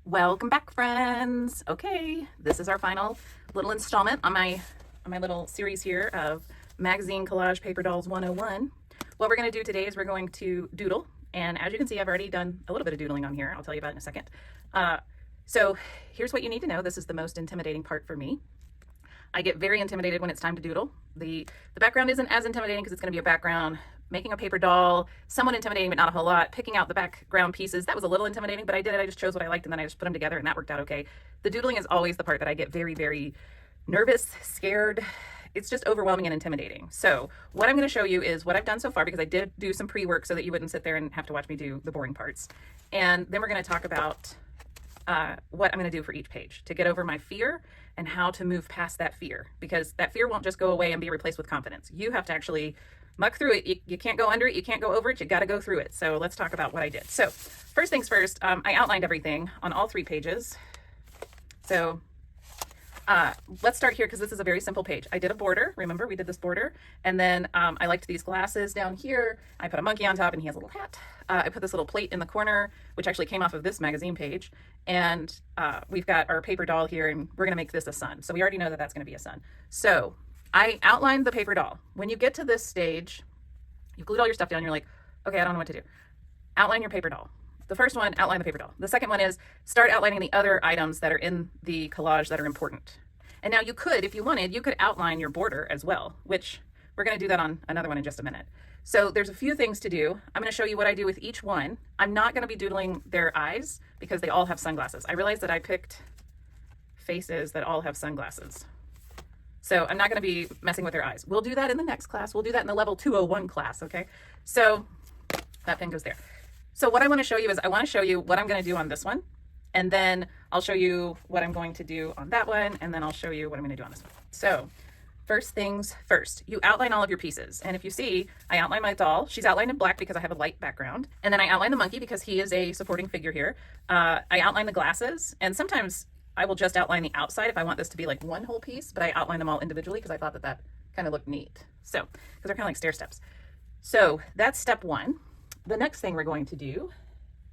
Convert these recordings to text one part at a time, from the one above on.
Welcome back, friends. Okay, this is our final little installment on my little series here of Magazine Collage Paper Dolls 101. What we're going to do today is we're going to doodle, and as you can see, I've already done a little bit of doodling on here. I'll tell you about it in a second. So here's what you need to know. This is the most intimidating part for me. I get very intimidated when it's time to doodle. The background isn't as intimidating because it's going to be a background. Making a paper doll, somewhat intimidating, but not a whole lot. Picking out the background pieces, that was a little intimidating, but I did it. I just chose what I liked and then I just put them together and that worked out okay. The doodling is always the part that I get very, very nervous, scared. It's just overwhelming and intimidating. So what I'm going to show you is what I've done so far, because I did do some pre-work so that you wouldn't sit there and have to watch me do the boring parts. And then we're going to talk about what I'm going to do for each page to get over my fear and how to move past that fear, because that fear won't just go away and be replaced with confidence. You have to actually muck through it. You can't go under it. You can't go over it. You got to go through it. So let's talk about what I did. So first things first, I outlined everything on all 3 pages. So let's start here because this is a very simple page. I did a border. Remember, we did this border. And then I liked these glasses down here. I put a monkey on top and he has a little hat. I put this little plate in the corner, which actually came off of this magazine page. And we've got our paper doll here and we're going to make this a sun. So we already know that that's going to be a sun. So I outlined the paper doll. When you get to this stage, you glued all your stuff down. You're like, okay, I don't know what to do. Outline your paper doll. The first one, outline the paper doll. The second one is start outlining the other items that are in the collage that are important. And now you could, if you wanted, you could outline your border as well, which we're going to do that on another one in just a minute. So there's a few things to do. I'm going to show you what I do with each one. I'm not going to be doodling their eyes because they all have sunglasses. I realized that I picked faces that all have sunglasses. So I'm not going to be messing with their eyes. We'll do that in the next class. We'll do that in the level 201 class, okay? So that pen goes there. So what I want to show you is I want to show you what I'm going to do on this one. And then I'll show you what I'm going to do on that one. And then I'll show you what I'm going to do on this one. So first things first, you outline all of your pieces. And if you see, I outline my doll. She's outlined in black because I have a light background. And then I outline the monkey because he is a supporting figure here. I outline the glasses. And sometimes I will just outline the outside if I want this to be like one whole piece, but I outline them all individually because I thought that that kind of looked neat. So, because they're kind of like stair steps. So that's step 1. The next thing we're going to do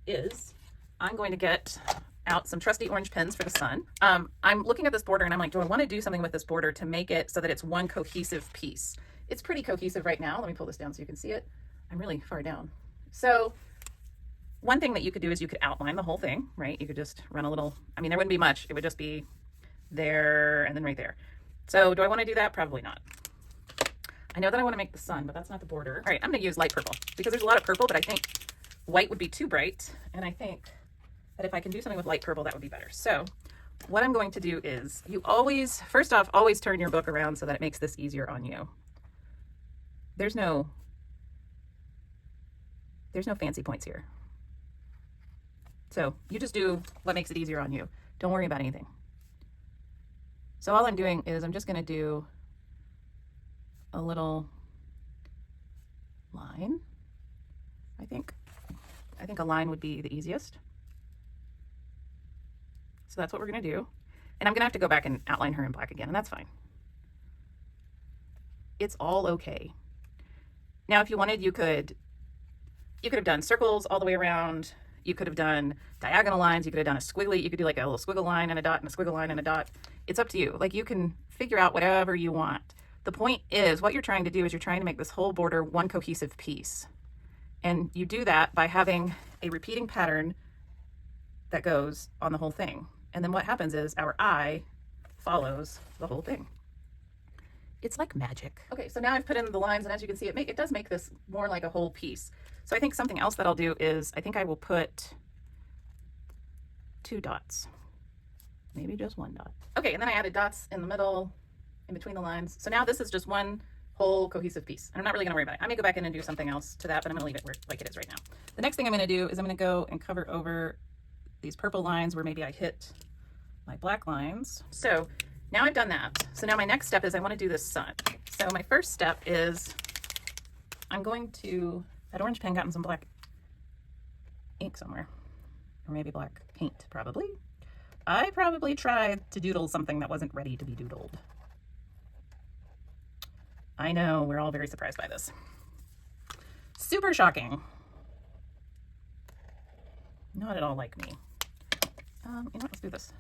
is I'm going to get out some trusty orange pens for the sun. I'm looking at this border and I'm like, do I want to do something with this border to make it so that it's one cohesive piece? It's pretty cohesive right now. Let me pull this down so you can see it. I'm really far down. So one thing that you could do is you could outline the whole thing, right? You could just run a little, I mean, there wouldn't be much. It would just be there and then right there. So do I want to do that? Probably not. I know that I want to make the sun, but that's not the border. All right, I'm going to use light purple because there's a lot of purple, but I think white would be too bright. And I think that if I can do something with light purple, that would be better. So what I'm going to do is you always, first off, always turn your book around so that it makes this easier on you. There's no fancy points here. So you just do what makes it easier on you. Don't worry about anything. So all I'm doing is I'm just going to do a little line. I think a line would be the easiest. So that's what we're going to do. And I'm going to have to go back and outline her in black again, and that's fine. It's all okay. Now, if you wanted, you could have done circles all the way around. You could have done diagonal lines. You could have done a squiggly. You could do like a little squiggle line and a dot and a squiggle line and a dot. It's up to you. Like you can figure out whatever you want. The point is what you're trying to do is you're trying to make this whole border one cohesive piece. And you do that by having a repeating pattern that goes on the whole thing. And then what happens is our eye follows the whole thing. It's like magic. Okay, so now I've put in the lines, and as you can see, it does make this more like a whole piece. So I think something else that I'll do is I think I will put 2 dots. Maybe just 1 dot. Okay, and then I added dots in the middle, in between the lines. So now this is just one whole cohesive piece. And I'm not really gonna worry about it. I may go back in and do something else to that, but I'm gonna leave it like it is right now. The next thing I'm gonna do is I'm gonna go and cover over these purple lines where maybe I hit my black lines. So now I've done that. So now my next step is I want to do this sun. So my first step is I'm going to, that orange pen got in some black ink somewhere, or maybe black paint probably. I probably tried to doodle something that wasn't ready to be doodled. I know, we're all very surprised by this. Super shocking. Not at all like me. You know what, let's do this.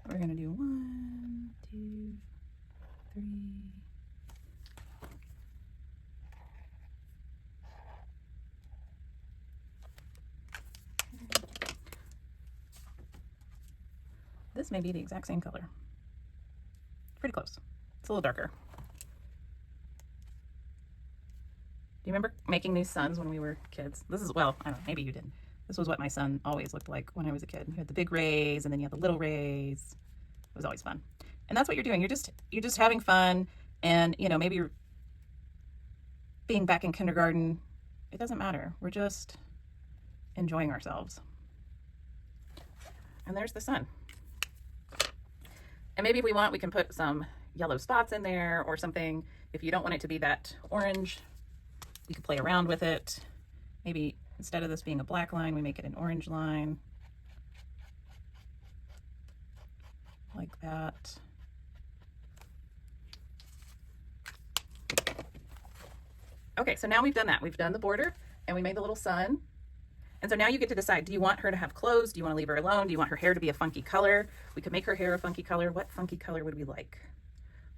We're gonna do 1, 2, 3. This may be the exact same color. Pretty close. It's a little darker. Do you remember making these suns when we were kids? This is, well, I don't know, maybe you didn't. This was what my sun always looked like when I was a kid. You had the big rays and then you had the little rays. It was always fun. And that's what you're doing. You're just having fun, and you know, maybe you're being back in kindergarten. It doesn't matter. We're just enjoying ourselves. And there's the sun. And maybe if we want, we can put some yellow spots in there or something. If you don't want it to be that orange, you can play around with it. Maybe instead of this being a black line, we make it an orange line. Like that. Okay, so now we've done that. We've done the border and we made the little sun. And so now you get to decide, do you want her to have clothes? Do you want to leave her alone? Do you want her hair to be a funky color? We could make her hair a funky color. What funky color would we like?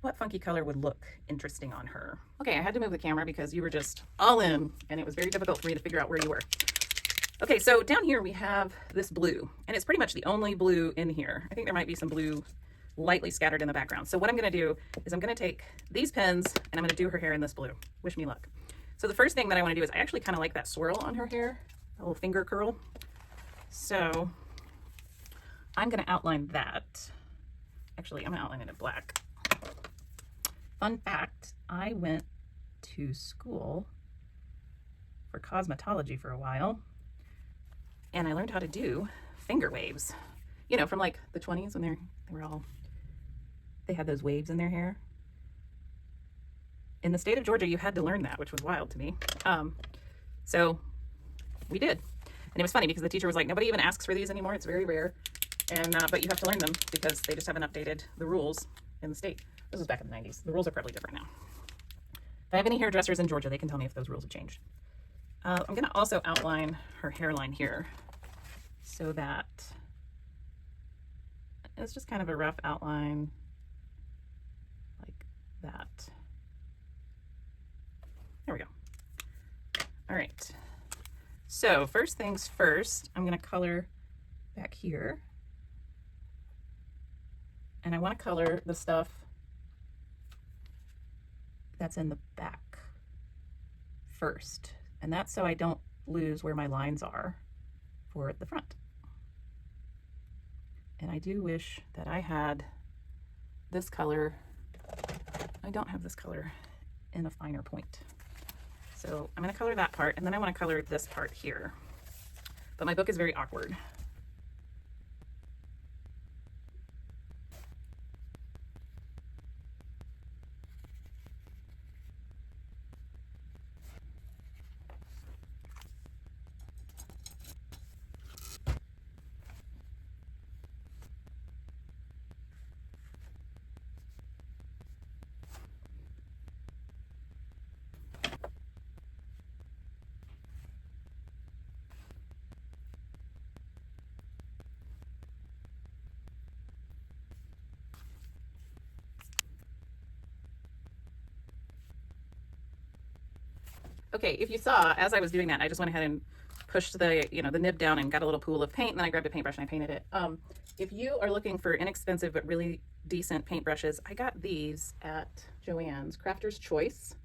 What funky color would look interesting on her? Okay, I had to move the camera because you were just all in and it was very difficult for me to figure out where you were. Okay, so down here we have this blue, and it's pretty much the only blue in here. I think there might be some blue lightly scattered in the background. So what I'm gonna do is I'm gonna take these pens and I'm gonna do her hair in this blue. Wish me luck. So the first thing that I wanna do is I actually kind of like that swirl on her hair, a little finger curl. So I'm gonna outline that. Actually, I'm gonna outline it in black. Fun fact, I went to school for cosmetology for a while, and I learned how to do finger waves. You know, from like the 20s when they had those waves in their hair. In the state of Georgia, you had to learn that, which was wild to me. So we did. And it was funny because the teacher was like, nobody even asks for these anymore. It's very rare. And but you have to learn them because they just haven't updated the rules in the state. This was back in the 90s. The rules are probably different now. If I have any hairdressers in Georgia, they can tell me if those rules have changed. I'm going to also outline her hairline here so that it's just kind of a rough outline like that. There we go. All right. So first things first, I'm going to color back here. And I want to color the stuff that's in the back first. And that's so I don't lose where my lines are for the front. And I do wish that I had this color. I don't have this color in a finer point. So I'm going to color that part, and then I want to color this part here. But my book is very awkward. Okay, if you saw, as I was doing that, I just went ahead and pushed the, the nib down and got a little pool of paint, and then I grabbed a paintbrush and I painted it. If you are looking for inexpensive but really decent paintbrushes, I got these at Joann's, Crafter's Choice.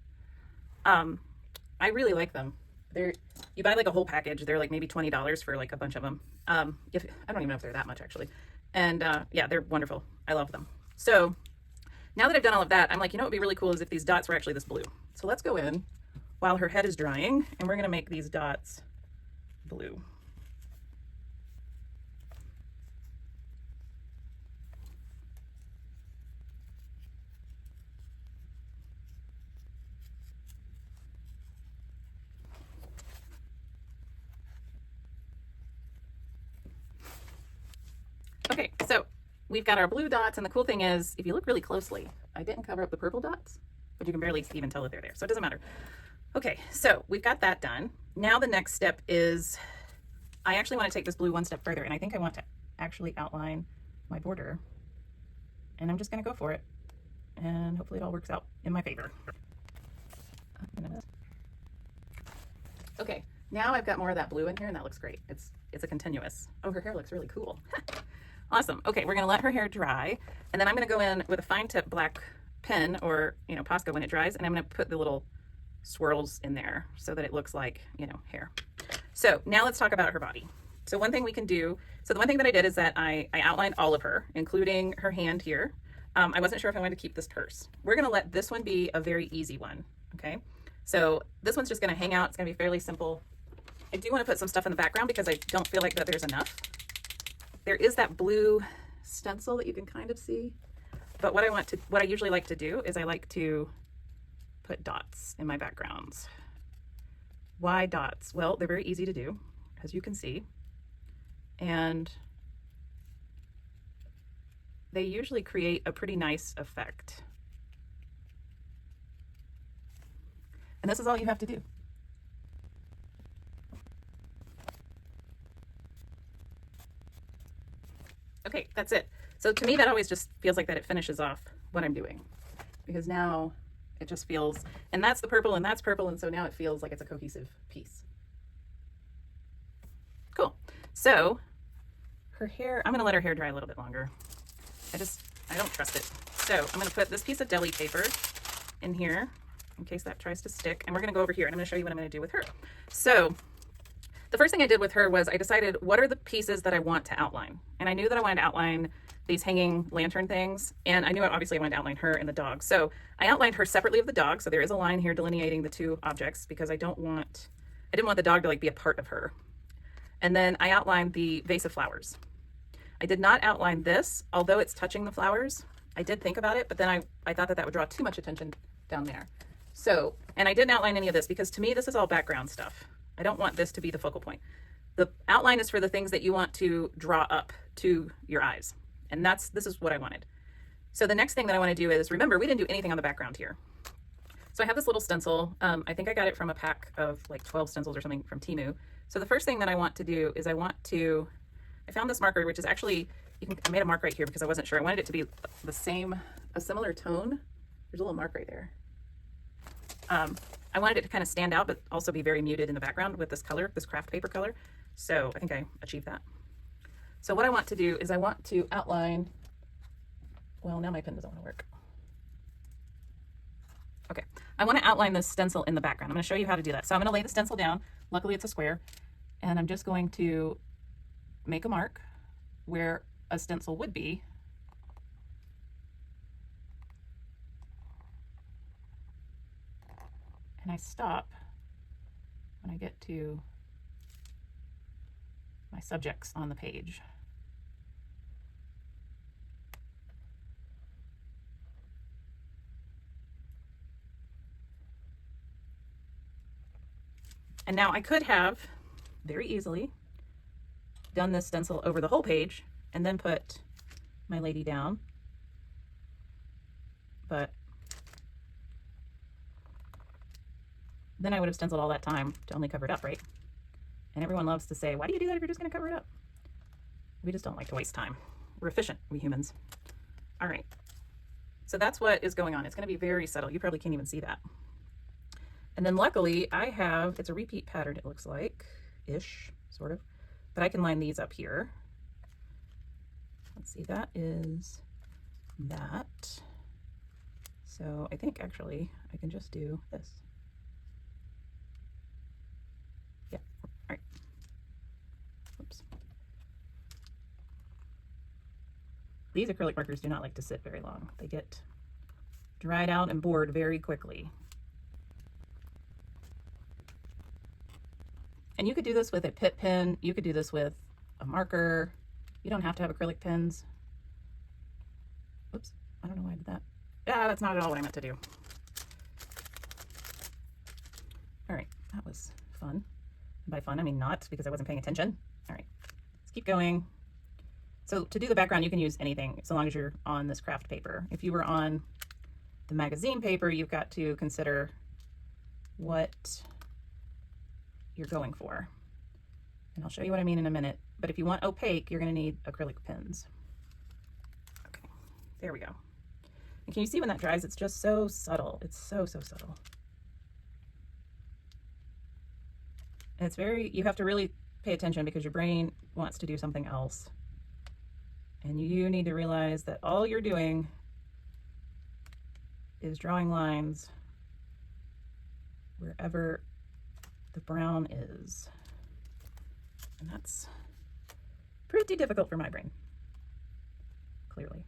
I really like them. You buy like a whole package, they're like maybe $20 for like a bunch of them. I don't even know if they're that much actually. And yeah, they're wonderful. I love them. So now that I've done all of that, I'm like, what would be really cool is if these dots were actually this blue. So let's go in while her head is drying, and we're gonna make these dots blue. Okay, so we've got our blue dots, and the cool thing is, if you look really closely, I didn't cover up the purple dots, but you can barely even tell that they're there, so it doesn't matter. Okay, so we've got that done. Now the next step is I actually want to take this blue one step further, and I think I want to actually outline my border. And I'm just going to go for it, and hopefully it all works out in my favor. Okay, now I've got more of that blue in here, and that looks great. It's a continuous. Oh, her hair looks really cool. Awesome. Okay, we're going to let her hair dry, and then I'm going to go in with a fine tip black pen, or Posca when it dries, and I'm going to put the little swirls in there so that it looks like hair. So now let's talk about her body. So one thing we can do, so the one thing that I did is that I outlined all of her, including her hand here. I wasn't sure if I wanted to keep this purse. We're going to let this one be a very easy one. Okay, so this one's just going to hang out. It's going to be fairly simple. I do want to put some stuff in the background because I don't feel like that there's enough. There is that blue stencil that you can kind of see, but what I usually like to do is I like to put dots in my backgrounds. Why dots? Well, they're very easy to do, as you can see, and they usually create a pretty nice effect. And this is all you have to do. Okay, that's it. So to me, that always just feels like that it finishes off what I'm doing, because now it just feels, and that's the purple and that's purple, and so now it feels like it's a cohesive piece. Cool. So her hair, I'm going to let her hair dry a little bit longer. I don't trust it. So I'm going to put this piece of deli paper in here in case that tries to stick, and we're going to go over here and I'm going to show you what I'm going to do with her. So the first thing I did with her was I decided what are the pieces that I want to outline. And I knew that I wanted to outline these hanging lantern things. And I knew obviously I wanted to outline her and the dog. So I outlined her separately of the dog. So there is a line here delineating the two objects because I didn't want the dog to be a part of her. And then I outlined the vase of flowers. I did not outline this, although it's touching the flowers. I did think about it, but then I thought that would draw too much attention down there. So, and I didn't outline any of this because to me, this is all background stuff. I don't want this to be the focal point. The outline is for the things that you want to draw up to your eyes. And this is what I wanted. So the next thing that I want to do is, remember, we didn't do anything on the background here. So I have this little stencil. I think I got it from a pack of like 12 stencils or something from Temu. So the first thing that I want to do is I found this marker, which is actually, I made a mark right here because I wasn't sure. I wanted it to be a similar tone. There's a little mark right there. I wanted it to kind of stand out, but also be very muted in the background with this color, this craft paper color. So I think I achieved that. So what I want to do is I want to outline, well, now my pen doesn't want to work. Okay, I want to outline this stencil in the background. I'm going to show you how to do that. So I'm going to lay the stencil down. Luckily it's a square. And I'm just going to make a mark where a stencil would be. And I stop when I get to my subjects on the page. And now I could have very easily done this stencil over the whole page and then put my lady down, but then I would have stenciled all that time to only cover it up, right? And everyone loves to say, why do you do that if you're just going to cover it up? We just don't like to waste time. We're efficient, we humans. All right. So that's what is going on. It's going to be very subtle. You probably can't even see that. And then luckily I have, it's a repeat pattern, it looks like, ish, sort of, but I can line these up here. Let's see, that is that. So I think actually I can just do this. Yeah, all right. Oops. These acrylic markers do not like to sit very long. They get dried out and bored very quickly. And you could do this with a Pitt pen. You could do this with a marker. You don't have to have acrylic pens. Oops, I don't know why I did that. Yeah, that's not at all what I meant to do. All right, that was fun. And by fun, I mean not, because I wasn't paying attention. All right, let's keep going. So to do the background, you can use anything so long as you're on this craft paper. If you were on the magazine paper, you've got to consider what you're going for. And I'll show you what I mean in a minute. But if you want opaque, you're going to need acrylic pens. Okay, there we go. And can you see when that dries? It's just so subtle. It's so, so subtle. And it's very, you have to really pay attention because your brain wants to do something else. And you need to realize that all you're doing is drawing lines wherever the brown is. And that's pretty difficult for my brain, clearly.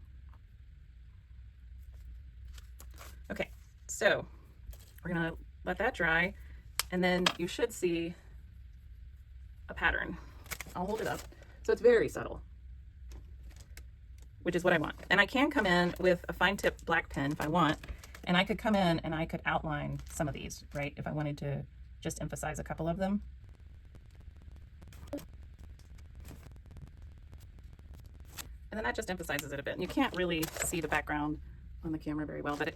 Okay, so we're gonna let that dry, and then you should see a pattern. I'll hold it up. So it's very subtle, which is what I want. And I can come in with a fine tip black pen if I want, and I could come in and I could outline some of these, right? If I wanted to just emphasize a couple of them. And then that just emphasizes it a bit. And you can't really see the background on the camera very well, but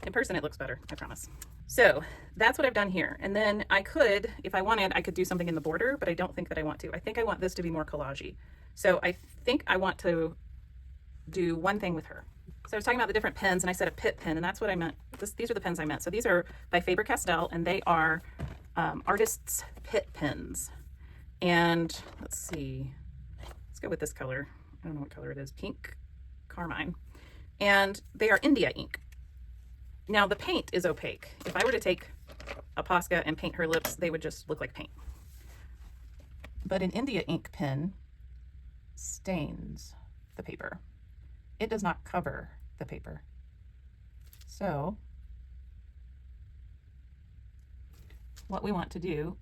in person it looks better, I promise. So that's what I've done here. And then I could, if I wanted, I could do something in the border, but I don't think that I want to. I think I want this to be more collagey. So I think I want to do one thing with her. So I was talking about the different pens, and I said a Pitt pen, and that's what I meant. These are the pens I meant. So these are by Faber-Castell, and they are artists' Pitt pens. And let's see, let's go with this color. I don't know what color it is, pink carmine. And they are India ink. Now the paint is opaque. If I were to take a Posca and paint her lips, they would just look like paint. But an India ink pen stains the paper. It does not cover the paper. So what we want to do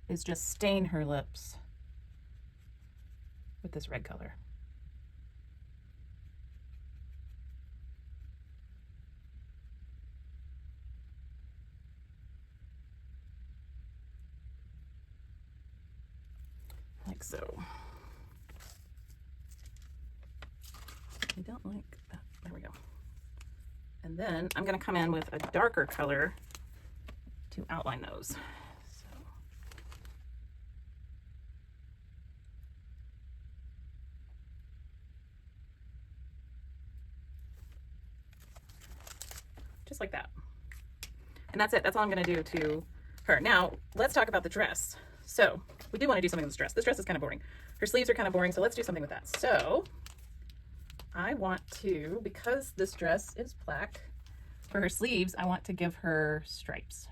is just stain her lips with this red color. Like so. I don't like that. There we go. And then I'm going to come in with a darker color to outline those. So. Just like that. And that's it. That's all I'm going to do to her. Now, let's talk about the dress. So, we do want to do something with this dress. This dress is kind of boring. Her sleeves are kind of boring, so let's do something with that. So, I want to, because this dress is black, for her sleeves, I want to give her stripes.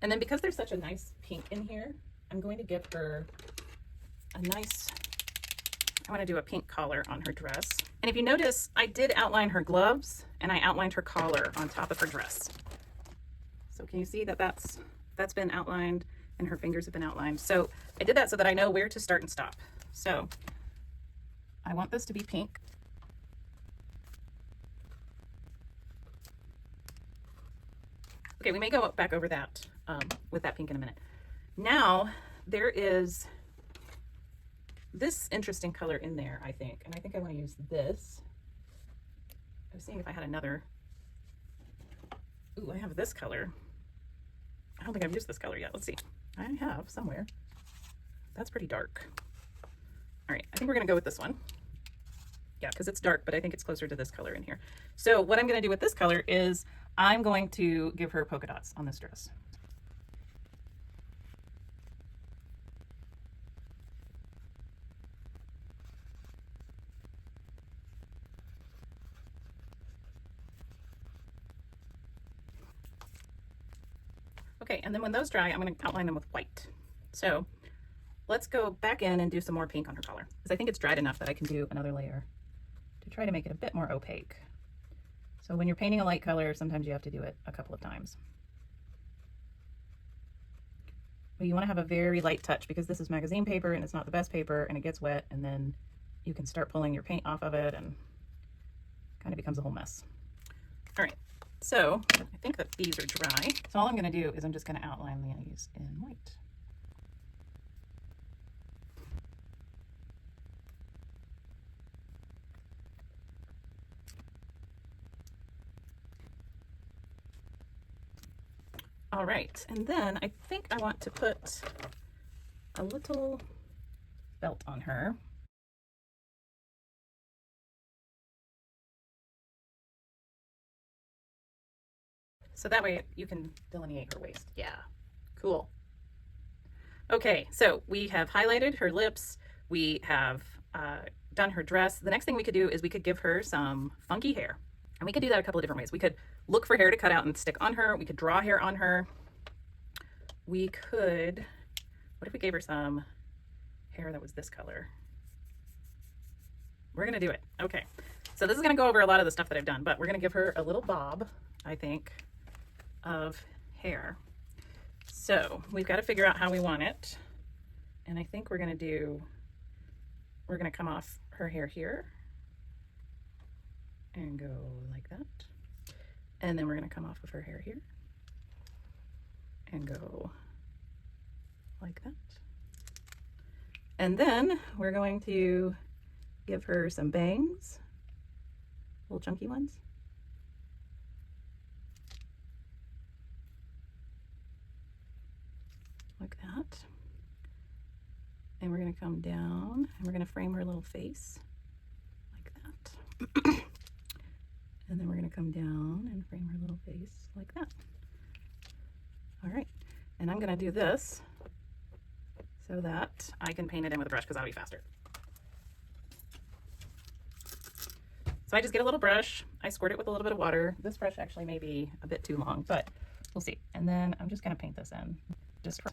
And then because there's such a nice pink in here, I'm going to give her a nice, I want to do a pink collar on her dress. And if you notice, I did outline her gloves and I outlined her collar on top of her dress. So can you see that that's been outlined and her fingers have been outlined? So I did that so that I know where to start and stop. So I want this to be pink. Okay, we may go back over that with that pink in a minute. Now there is this interesting color in there, I think, and I think I want to use this. I was seeing if I had another. Ooh, I have this color. I don't think I've used this color yet. Let's see. I have somewhere. That's pretty dark. All right, I think we're gonna go with this one. Yeah, because it's dark, but I think it's closer to this color in here. So what I'm gonna do with this color is I'm going to give her polka dots on this dress. Okay, and then when those dry, I'm going to outline them with white. So let's go back in and do some more pink on her collar, because I think it's dried enough that I can do another layer to try to make it a bit more opaque. So when you're painting a light color, sometimes you have to do it a couple of times. But you want to have a very light touch because this is magazine paper and it's not the best paper and it gets wet, and then you can start pulling your paint off of it and kind of becomes a whole mess. All right. So I think that these are dry. So all I'm going to do is I'm just going to outline these in white. All right, and then I think I want to put a little belt on her. So that way you can delineate her waist. Yeah, cool. Okay, so we have highlighted her lips. We have done her dress. The next thing we could do is we could give her some funky hair. And we could do that a couple of different ways. We could look for hair to cut out and stick on her. We could draw hair on her. We could, what if we gave her some hair that was this color? We're gonna do it. Okay, so this is gonna go over a lot of the stuff that I've done, but we're gonna give her a little bob, I think, of hair. So we've got to figure out how we want it. And I think we're gonna come off her hair here and go like that. And then we're gonna come off of her hair here and go like that. And then we're going to give her some bangs, little chunky ones. Like that. And we're going to come down and we're going to frame her little face like that. And then we're going to come down and frame her little face like that. All right. And I'm going to do this so that I can paint it in with a brush because that'll be faster. So I just get a little brush, I squirt it with a little bit of water. This brush actually may be a bit too long, but we'll see. And then I'm just going to paint this in. Just for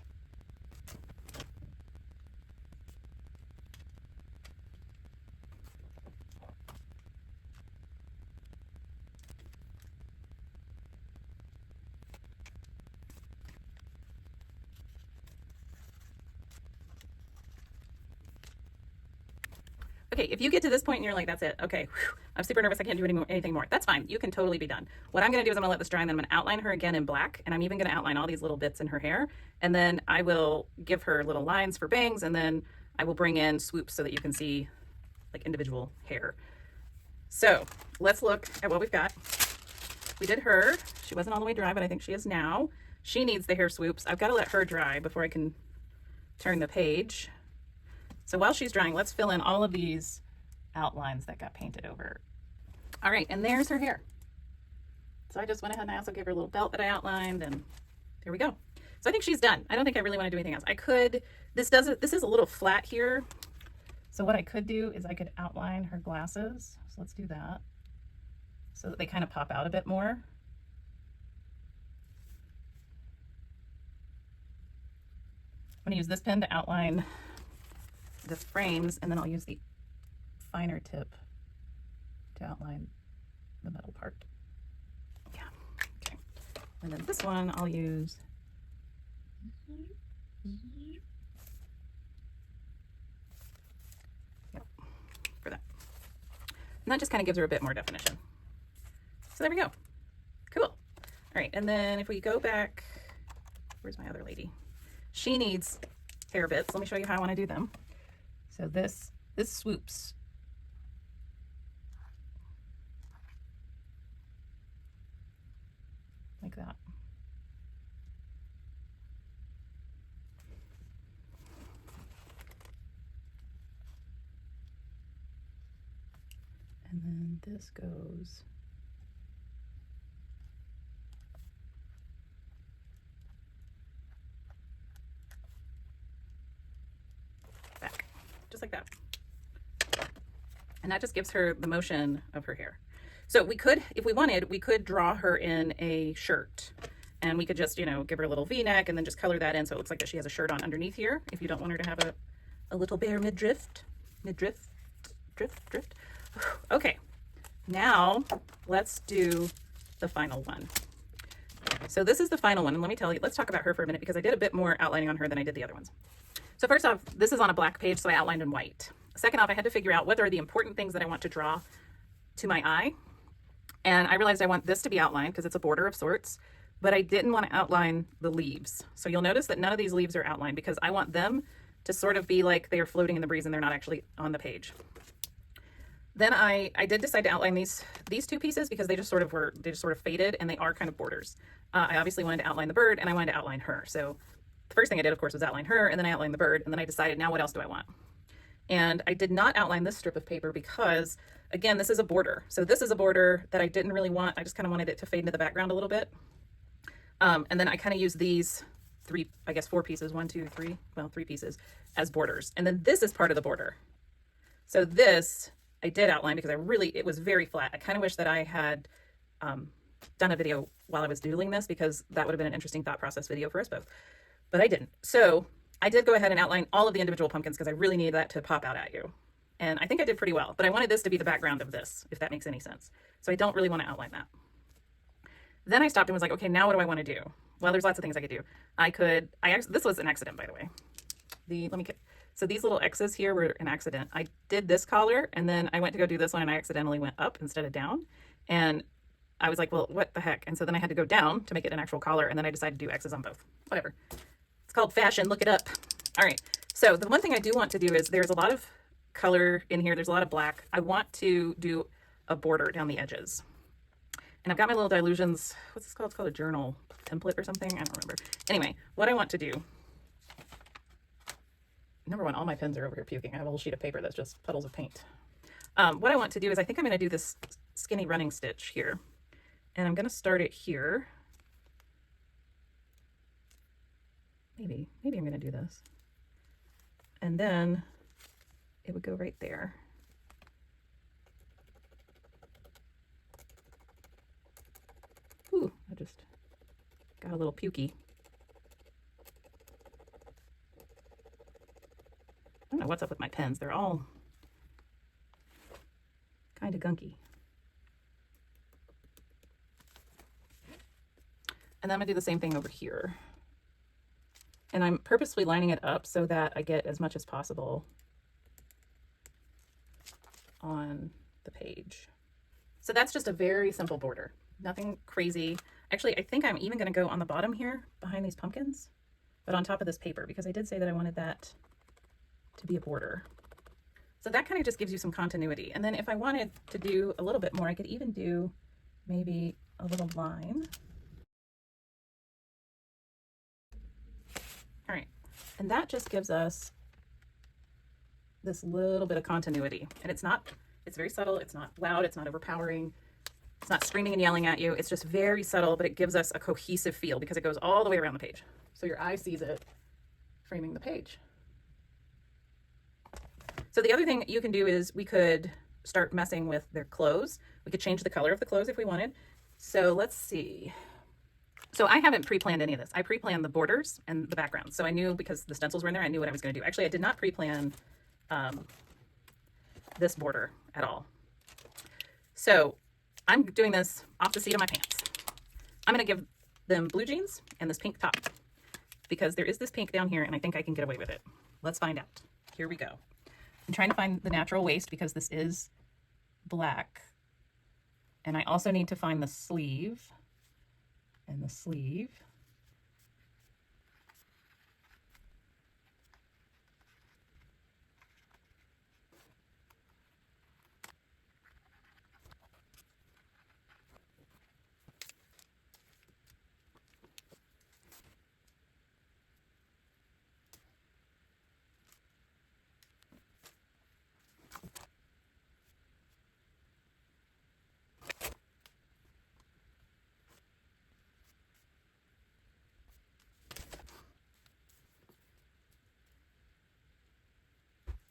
okay, if you get to this point and you're like, that's it, okay, whew, I'm super nervous, I can't do anything more, that's fine. You can totally be done. What I'm gonna do is I'm gonna let this dry and then I'm gonna outline her again in black, and I'm even gonna outline all these little bits in her hair, and then I will give her little lines for bangs, and then I will bring in swoops so that you can see like individual hair. So let's look at what we've got. We did her. She wasn't all the way dry, but I think she is now. She needs the hair swoops. I've got to let her dry before I can turn the page. So while she's drying, let's fill in all of these outlines that got painted over. All right, and there's her hair. So I just went ahead and I also gave her a little belt that I outlined, and there we go. So I think she's done. I don't think I really want to do anything else. I could, this is a little flat here. So what I could do is I could outline her glasses. So let's do that so that they kind of pop out a bit more. I'm going to use this pen to outline the frames, and then I'll use the finer tip to outline the metal part. Yeah, okay. And then this one I'll use for that. And that just kind of gives her a bit more definition. So there we go. Cool. All right, and then if we go back, where's my other lady? She needs hair bits. Let me show you how I want to do them. So this swoops. Like that. And then this goes back, just like that. And that just gives her the motion of her hair. So we could, if we wanted, we could draw her in a shirt, and we could just, you know, give her a little V-neck and then just color that in so it looks like that she has a shirt on underneath here, if you don't want her to have a little bare midriff. Okay, now let's do the final one. So this is the final one, and let me tell you, let's talk about her for a minute because I did a bit more outlining on her than I did the other ones. So first off, this is on a black page, so I outlined in white. Second off, I had to figure out what are the important things that I want to draw to my eye. And I realized I want this to be outlined because it's a border of sorts, but I didn't want to outline the leaves. So you'll notice that none of these leaves are outlined because I want them to sort of be like they are floating in the breeze and they're not actually on the page. Then I did decide to outline these two pieces because they just sort of faded and they are kind of borders. I obviously wanted to outline the bird and I wanted to outline her. So the first thing I did, of course, was outline her, and then I outlined the bird, and then I decided, now what else do I want? And I did not outline this strip of paper because, again, this is a border. So this is a border that I didn't really want. I just kind of wanted it to fade into the background a little bit. And then I kind of use these four pieces, 1, 2, 3, well, 3 pieces as borders. And then this is part of the border. So this I did outline because it was very flat. I kind of wish that I had done a video while I was doodling this, because that would have been an interesting thought process video for us both, but I didn't. So I did go ahead and outline all of the individual pumpkins because I really needed that to pop out at you. And I think I did pretty well, but I wanted this to be the background of this, if that makes any sense. So I don't really want to outline that. Then I stopped and was like, okay, now what do I want to do? Well, there's lots of things I could do. This was an accident, by the way. So these little X's here were an accident. I did this collar, and then I went to go do this one, and I accidentally went up instead of down. And I was like, well, what the heck? And so then I had to go down to make it an actual collar, and then I decided to do X's on both. Whatever. It's called fashion. Look it up. All right. So the one thing I do want to do is, there's a lot of color in here. There's a lot of black. I want to do a border down the edges. And I've got my little Dilutions. What's this called? It's called a journal template or something. I don't remember. Anyway, what I want to do. Number one, all my pens are over here puking. I have a little sheet of paper that's just puddles of paint. What I want to do is, I think I'm going to do this skinny running stitch here. And I'm going to start it here. Maybe I'm going to do this. And then it would go right there. Ooh, I just got a little pukey. I don't know what's up with my pens. They're all kind of gunky. And then I'm going to do the same thing over here. And I'm purposefully lining it up so that I get as much as possible on the page. So that's just a very simple border. Nothing crazy. Actually, I think I'm even going to go on the bottom here behind these pumpkins, but on top of this paper, because I did say that I wanted that to be a border. So that kind of just gives you some continuity. And then if I wanted to do a little bit more, I could even do maybe a little line. All right, and that just gives us this little bit of continuity. And it's very subtle, it's not loud, it's not overpowering, it's not screaming and yelling at you. It's just very subtle, but it gives us a cohesive feel because it goes all the way around the page. So your eye sees it framing the page. So the other thing you can do is, we could start messing with their clothes. We could change the color of the clothes if we wanted. So let's see. So I haven't pre-planned any of this. I pre-planned the borders and the background. So I knew, because the stencils were in there, I knew what I was going to do. Actually, I did not pre-plan this border at all. So I'm doing this off the seat of my pants. I'm going to give them blue jeans and this pink top, because there is this pink down here and I think I can get away with it. Let's find out. Here we go. I'm trying to find the natural waist because this is black. And I also need to find the sleeve. And the sleeve.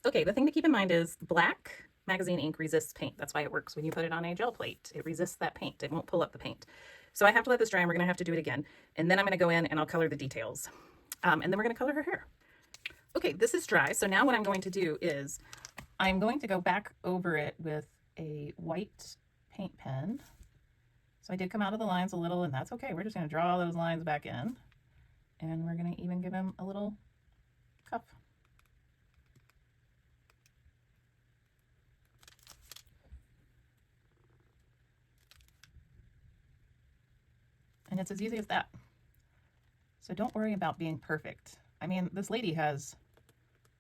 Okay, the thing to keep in mind is black magazine ink resists paint. That's why it works when you put it on a gel plate. It resists that paint. It won't pull up the paint. So I have to let this dry, and we're going to have to do it again. And then I'm going to go in and I'll color the details. And then we're going to color her hair. Okay, this is dry. So now what I'm going to do is I'm going to go back over it with a white paint pen. So I did come out of the lines a little, and that's okay. We're just going to draw those lines back in. And we're going to even give him a little cuff. And it's as easy as that. So don't worry about being perfect. I mean, this lady has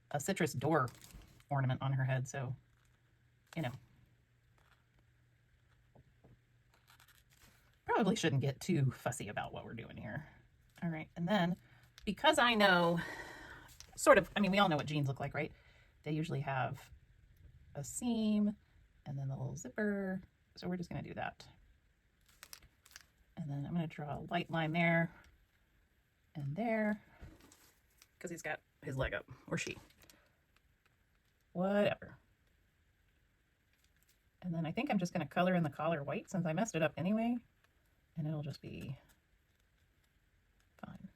a citrus door ornament on her head, so, you know. probably shouldn't get too fussy about what we're doing here. All right, and then because I know sort of, I mean, we all know what jeans look like, right? They usually have a seam and then the little zipper. So we're just gonna do that. And then I'm gonna draw a light line there and there because he's got his leg up, or she, whatever. And then I think I'm just gonna color in the collar white since I messed it up anyway, and it'll just be fine.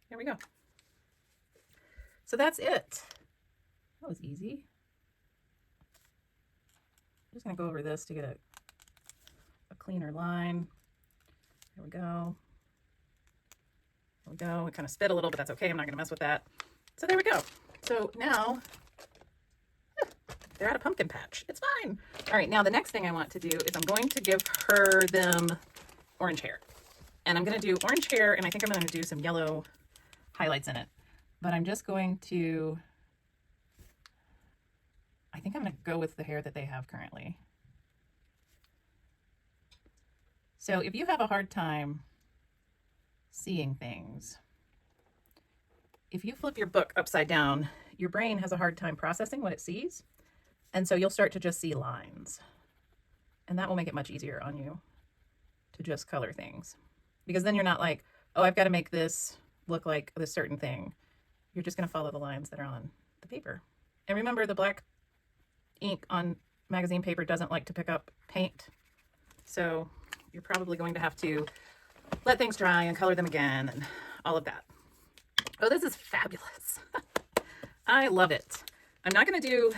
There we go. So that's it. That was easy. I'm just gonna go over this to get a cleaner line. There we go. There we go. It kind of spit a little, but that's okay. I'm not gonna mess with that. So there we go. So now they're at a pumpkin patch. It's fine. All right, now the next thing I want to do is I'm going to give them orange hair. And I'm gonna do orange hair, and I think I'm gonna do some yellow highlights in it. But I'm just going to, I think I'm gonna go with the hair that they have currently. So if you have a hard time seeing things, if you flip your book upside down, your brain has a hard time processing what it sees. And so you'll start to just see lines. And that will make it much easier on you to just color things. Because then you're not like, oh, I've got to make this look like this certain thing. You're just going to follow the lines that are on the paper. And remember, the black ink on magazine paper doesn't like to pick up paint. So you're probably going to have to let things dry and color them again and all of that. Oh, this is fabulous. I love it. I'm not going to do,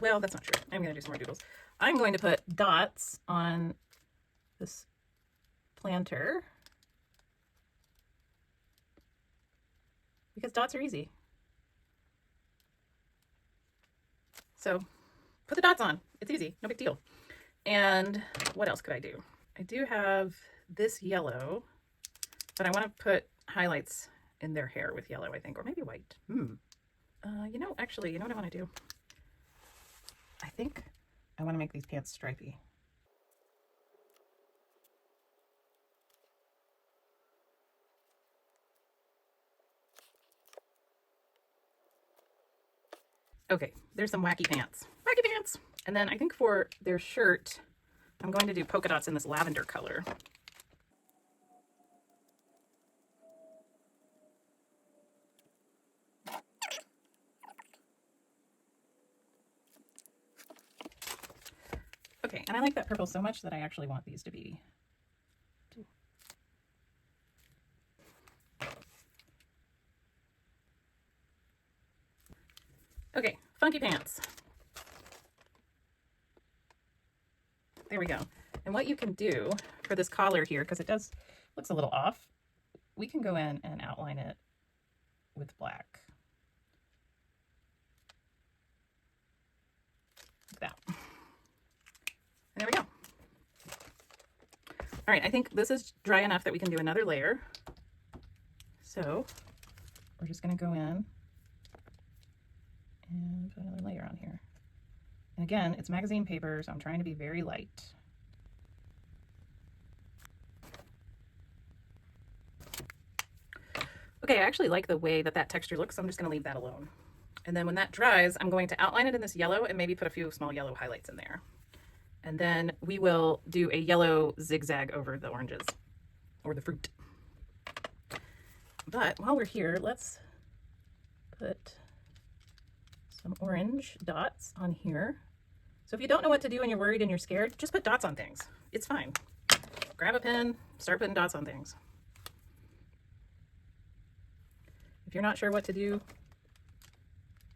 well, that's not true. I'm going to do some more doodles. I'm going to put dots on this planter because dots are easy. So put the dots on. It's easy. No big deal. And what else could I do? I do have this yellow, but I want to put highlights in their hair with yellow, I think, or maybe white. You know, actually, you know what I want to do? I think I want to make these pants stripy. Okay, there's some wacky pants. Wacky pants! And then I think for their shirt, I'm going to do polka dots in this lavender color. Okay, and I like that purple so much that I actually want these to be two. Okay, funky pants. There we go. And what you can do for this collar here, because it looks a little off, we can go in and outline it with black. Like that. And there we go. All right, I think this is dry enough that we can do another layer. So we're just gonna go in and put another layer on here. And again, it's magazine paper, so I'm trying to be very light. Okay, I actually like the way that texture looks, so I'm just gonna leave that alone. And then when that dries, I'm going to outline it in this yellow and maybe put a few small yellow highlights in there. And then we will do a yellow zigzag over the oranges or the fruit. But while we're here, let's put some orange dots on here. So if you don't know what to do and you're worried and you're scared, just put dots on things. It's fine. Grab a pen, start putting dots on things. If you're not sure what to do,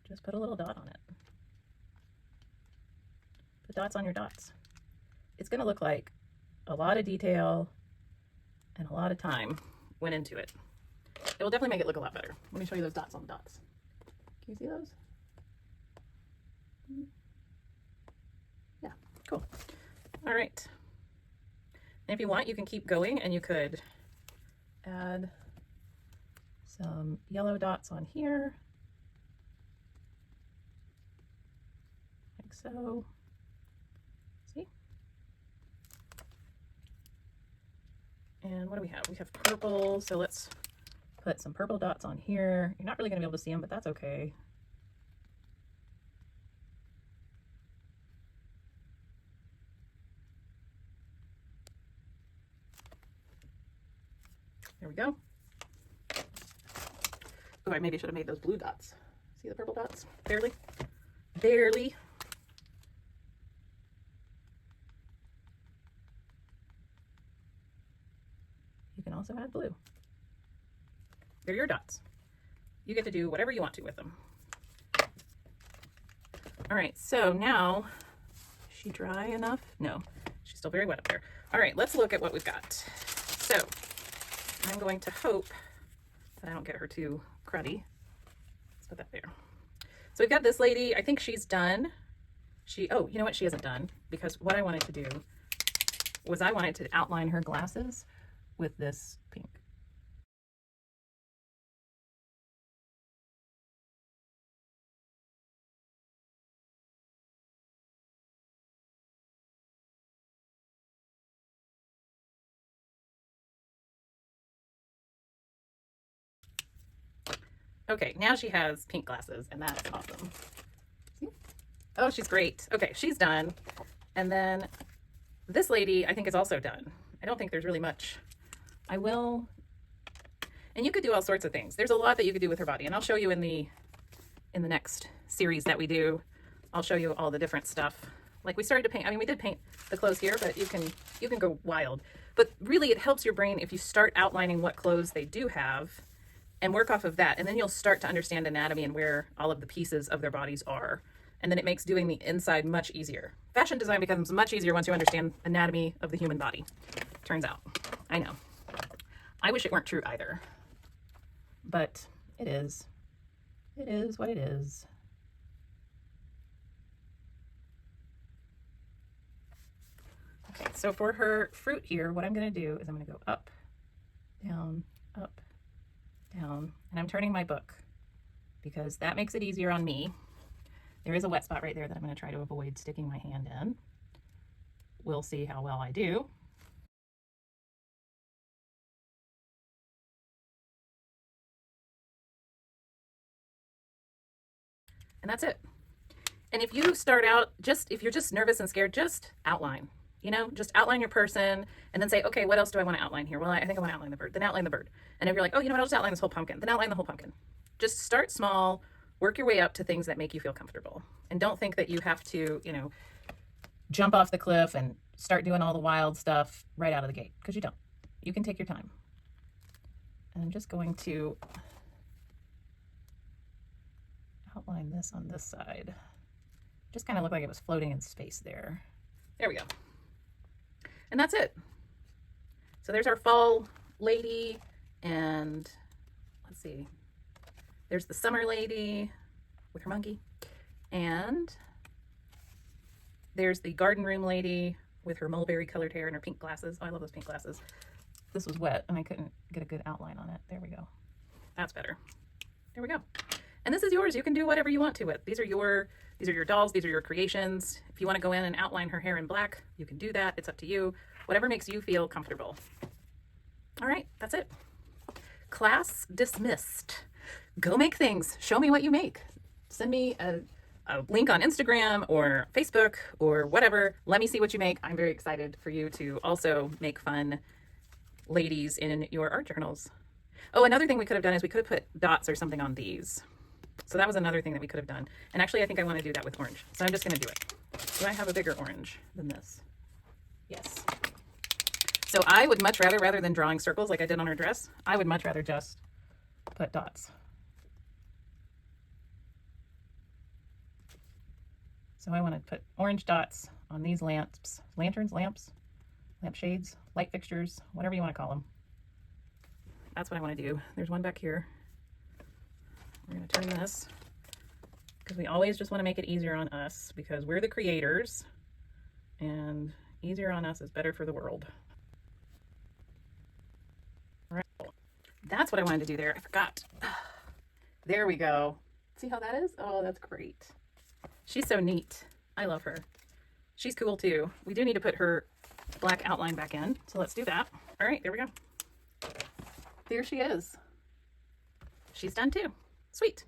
just put a little dot on it. Put dots on your dots. It's going to look like a lot of detail and a lot of time went into it. It will definitely make it look a lot better. Let me show you those dots on the dots. Can you see those? Yeah, cool. All right. And if you want, you can keep going and you could add some yellow dots on here, like so. And what do we have? We have purple, so let's put some purple dots on here. You're not really gonna be able to see them, but that's okay. There we go. Oh, I maybe should have made those blue dots. See the purple dots? Barely. Barely. You can also add blue. They're your dots. You get to do whatever you want to with them. All right, so now, is she dry enough? No, she's still very wet up there. All right, let's look at what we've got. So I'm going to hope that I don't get her too cruddy. Let's put that there. So we've got this lady. I think she's done. Oh, you know what? She isn't done, because what I wanted to do was I wanted to outline her glasses with this pink. Okay, now she has pink glasses, and that's awesome. See? Oh, she's great. Okay, she's done. And then this lady, I think, is also done. I don't think there's really much. I will, and you could do all sorts of things. There's a lot that you could do with her body, and I'll show you in the next series that we do. I'll show you all the different stuff. Like we started to paint. I mean, we did paint the clothes here, but you can go wild. But really, it helps your brain if you start outlining what clothes they do have and work off of that, and then you'll start to understand anatomy and where all of the pieces of their bodies are. And then it makes doing the inside much easier. Fashion design becomes much easier once you understand anatomy of the human body. Turns out. I know. I wish it weren't true either. But it is. It is what it is. Okay, so for her fruit here, what I'm going to do is I'm going to go up, down, and I'm turning my book because that makes it easier on me. There is a wet spot right there that I'm going to try to avoid sticking my hand in. We'll see how well I do. And that's it. And if you start out, if you're just nervous and scared, just outline. You know, just outline your person and then say, okay, what else do I want to outline here? Well, I think I want to outline the bird. Then outline the bird. And if you're like, oh, you know what, I'll just outline this whole pumpkin. Then outline the whole pumpkin. Just start small, work your way up to things that make you feel comfortable. And don't think that you have to, you know, jump off the cliff and start doing all the wild stuff right out of the gate, because you don't. You can take your time. And I'm just going to outline this on this side. Just kind of looked like it was floating in space there. There we go. And that's it. So there's our fall lady, and let's see. There's the summer lady with her monkey, and there's the garden room lady with her mulberry colored hair and her pink glasses. Oh, I love those pink glasses. This was wet and I couldn't get a good outline on it. There we go. That's better. There we go. And this is yours. You can do whatever you want to it. These are your dolls. These are your creations. If you want to go in and outline her hair in black, you can do that. It's up to you. Whatever makes you feel comfortable. All right, that's it. Class dismissed. Go make things. Show me what you make. Send me a link on Instagram or Facebook or whatever. Let me see what you make. I'm very excited for you to also make fun ladies in your art journals. Oh, another thing we could have done is we could have put dots or something on these. So that was another thing that we could have done. And actually, I think I want to do that with orange. So I'm just going to do it. Do I have a bigger orange than this? Yes. So I would much rather than drawing circles like I did on her dress, I would much rather just put dots. So I want to put orange dots on these lamps, lampshades, light fixtures, whatever you want to call them. That's what I want to do. There's one back here. We're going to turn this because we always just want to make it easier on us because we're the creators, and easier on us is better for the world. All right. That's what I wanted to do there. I forgot. There we go. See how that is? Oh, that's great. She's so neat. I love her. She's cool too. We do need to put her black outline back in. So let's do that. All right, there we go. There she is. She's done too. Sweet.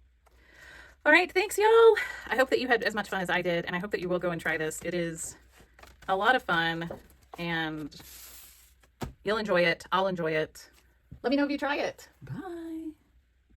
All right, thanks y'all. I hope that you had as much fun as I did, and I hope that you will go and try this. It is a lot of fun, and you'll enjoy it. I'll enjoy it. Let me know if you try it. Bye.